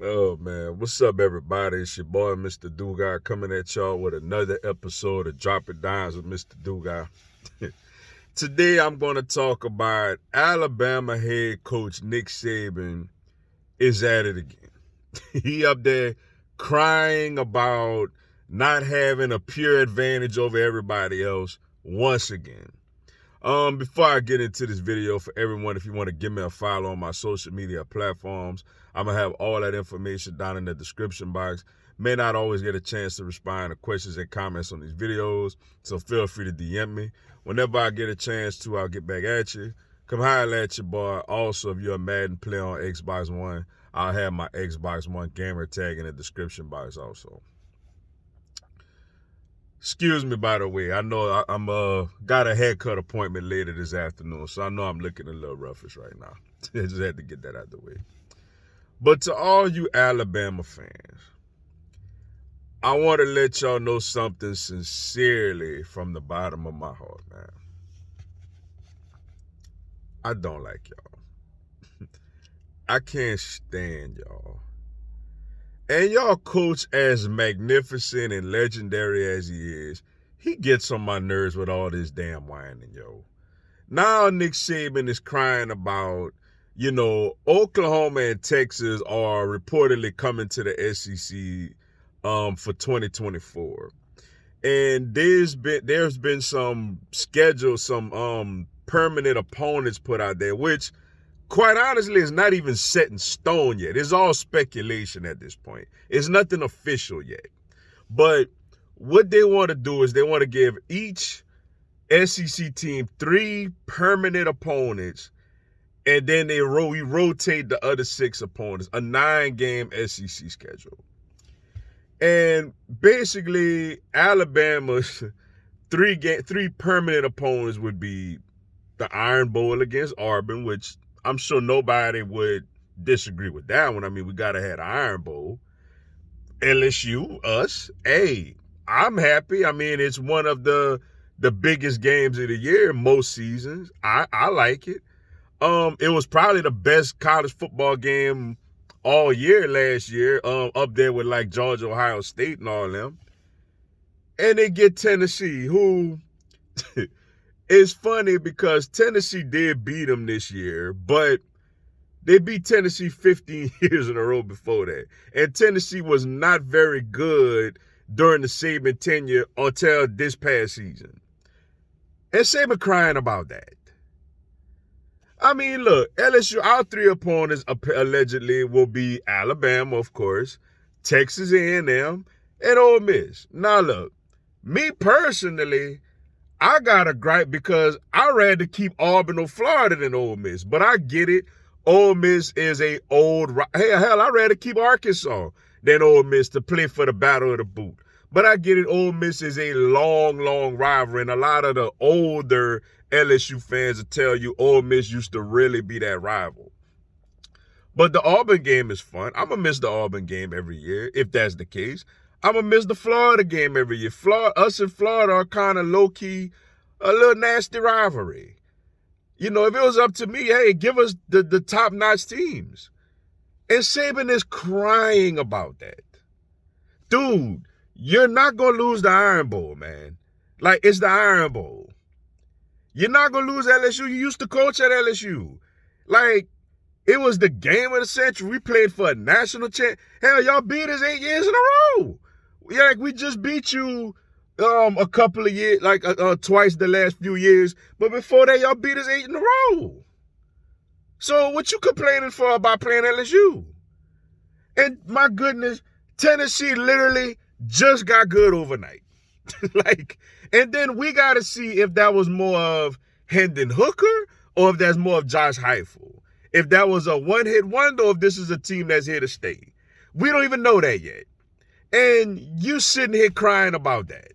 Oh man, what's up everybody? It's your boy Mr. Dugai coming at y'all with another episode of Drop It Downs with Mr. Dugai. Today I'm going to talk about Alabama head coach Nick Saban is at it again. He up there crying about not having a pure advantage over everybody else once again. Before I get into this video, for everyone, if you want to give me a follow on my social media platforms, I'm going to have all that information down in the description box. May not always get a chance to respond to questions and comments on these videos, so feel free to DM me. Whenever I get a chance to, I'll get back at you. Come holler at your boy. Also, if you're a Madden player on Xbox One, I'll have my Xbox One gamer tag in the description box also. Excuse me, by the way. I know I'm got a haircut appointment later this afternoon, so I know I'm looking a little roughish right now. I just had to get that out of the way. But to all you Alabama fans, I want to let y'all know something sincerely from the bottom of my heart, man. I don't like y'all. I can't stand y'all. And y'all coach, as magnificent and legendary as he is, he gets on my nerves with all this damn whining, yo. Now Nick Saban is crying about, Oklahoma and Texas are reportedly coming to the SEC for 2024. And there's been some permanent opponents put out there, which quite honestly, it's not even set in stone yet. It's all speculation at this point. It's nothing official yet. But what they want to do is they want to give each SEC team 3 permanent opponents, and then we rotate the other 6 opponents, a 9-game SEC schedule. And basically, Alabama's 3 permanent opponents would be the Iron Bowl against Auburn, which I'm sure nobody would disagree with that one. I mean, we got to have the Iron Bowl. LSU, us, hey, I'm happy. I mean, it's one of the biggest games of the year most seasons. I like it. It was probably the best college football game all year last year, up there with like Georgia, Ohio State and all them. And they get Tennessee, who... It's funny because Tennessee did beat them this year, but they beat Tennessee 15 years in a row before that. And Tennessee was not very good during the Saban tenure until this past season. And Saban crying about that. I mean, look, LSU, our 3 opponents allegedly will be Alabama, of course, Texas A&M, and Ole Miss. Now, look, me personally, I got a gripe because I'd rather keep Auburn or Florida than Ole Miss. But I get it. Ole Miss is a old... Hell, I'd rather keep Arkansas than Ole Miss to play for the Battle of the Boot. But I get it. Ole Miss is a long, long rivalry. And a lot of the older LSU fans will tell you Ole Miss used to really be that rival. But the Auburn game is fun. I'm going to miss the Auburn game every year, if that's the case. I'm going to miss the Florida game every year. Us and Florida are kind of low-key, a little nasty rivalry. If it was up to me, hey, give us the top-notch teams. And Saban is crying about that. Dude, you're not going to lose the Iron Bowl, man. Like, it's the Iron Bowl. You're not going to lose LSU. You used to coach at LSU. Like, it was the game of the century. We played for a national champ. Hell, y'all beat us 8 years in a row. Yeah, like we just beat you a couple of years, like twice the last few years. But before that, y'all beat us 8 in a row. So what you complaining for about playing LSU? And my goodness, Tennessee literally just got good overnight. And then we got to see if that was more of Hendon Hooker or if that's more of Josh Heupel. If that was a one-hit wonder or if this is a team that's here to stay. We don't even know that yet. And you sitting here crying about that.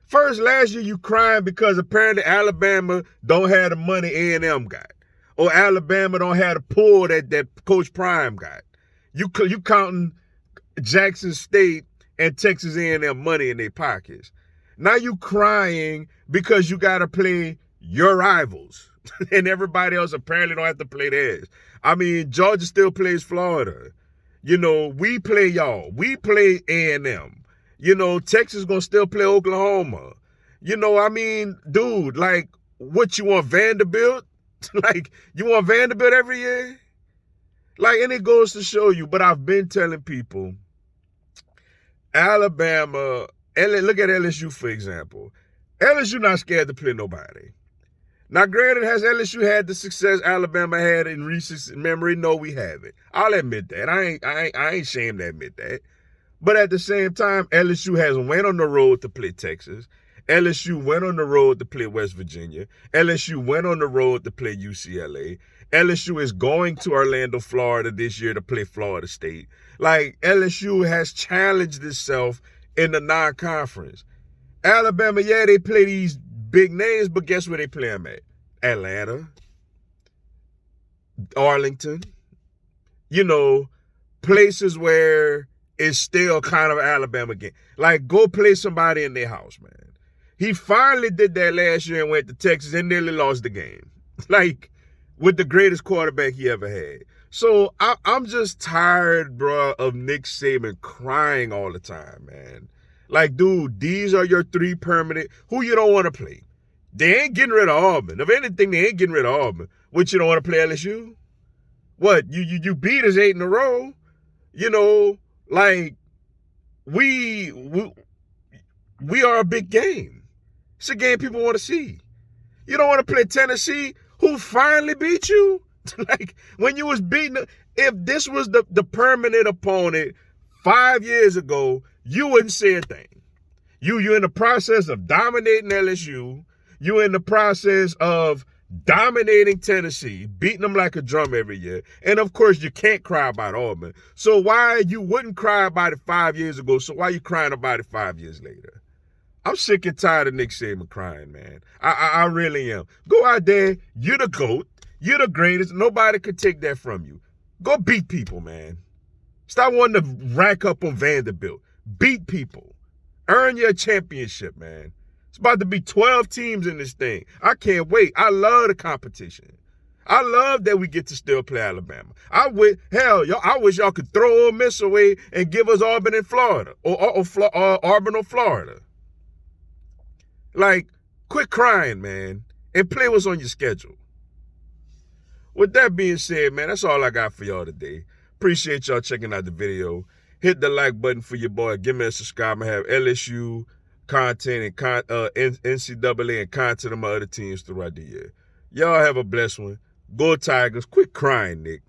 First, last year you crying because apparently Alabama don't have the money A&M got. Or Alabama don't have the pull that Coach Prime got. You counting Jackson State and Texas A&M money in their pockets. Now you crying because you got to play your rivals. And everybody else apparently don't have to play theirs. I mean, Georgia still plays Florida. You know, we play y'all. We play A&M. You know, Texas gonna still play Oklahoma. You know, I mean, dude, like, what you want, Vanderbilt? Like, you want Vanderbilt every year? Like, and it goes to show you, but I've been telling people, Alabama, look at LSU, for example. LSU not scared to play nobody. Now, granted, has LSU had the success Alabama had in recent memory? No, we haven't. I'll admit that. I ain't ashamed to admit that. But at the same time, LSU has went on the road to play Texas. LSU went on the road to play West Virginia. LSU went on the road to play UCLA. LSU is going to Orlando, Florida this year to play Florida State. Like, LSU has challenged itself in the non-conference. Alabama, yeah, they play these big names, but guess where they play them at? Atlanta, Arlington, you know, places where it's still kind of Alabama game. Like, go play somebody in their house, man. He finally did that last year and went to Texas and nearly lost the game. Like, with the greatest quarterback he ever had. So I'm just tired, bro, of Nick Saban crying all the time, man. Like, dude, these are your three permanent. Who you don't want to play? They ain't getting rid of Auburn. If anything, they ain't getting rid of Auburn. What, you don't want to play LSU? What, you beat us 8 in a row? You know, like, we are a big game. It's a game people want to see. You don't want to play Tennessee, who finally beat you? Like, when you was beating, if this was the permanent opponent 5 years ago, you wouldn't say a thing. You're in the process of dominating LSU. You're in the process of dominating Tennessee, beating them like a drum every year. And of course, you can't cry about Auburn. So why you wouldn't cry about it 5 years ago? So why are you crying about it 5 years later? I'm sick and tired of Nick Saban crying, man. I really am. Go out there. You're the GOAT. You're the greatest. Nobody could take that from you. Go beat people, man. Stop wanting to rack up on Vanderbilt. Beat people. Earn your championship, man. It's about to be 12 teams in this thing. I can't wait. I love the competition. I love that we get to still play Alabama. I wish y'all could throw Ole Miss away and give us Auburn in Florida or Auburn or Florida. Like, quit crying, man, and play what's on your schedule. With that being said, man, that's all I got for y'all today. Appreciate y'all checking out the video. Hit the like button for your boy. Give me a subscribe. I have LSU content and NCAA and content of my other teams throughout the year. Y'all have a blessed one. Go Tigers. Quit crying, Nick.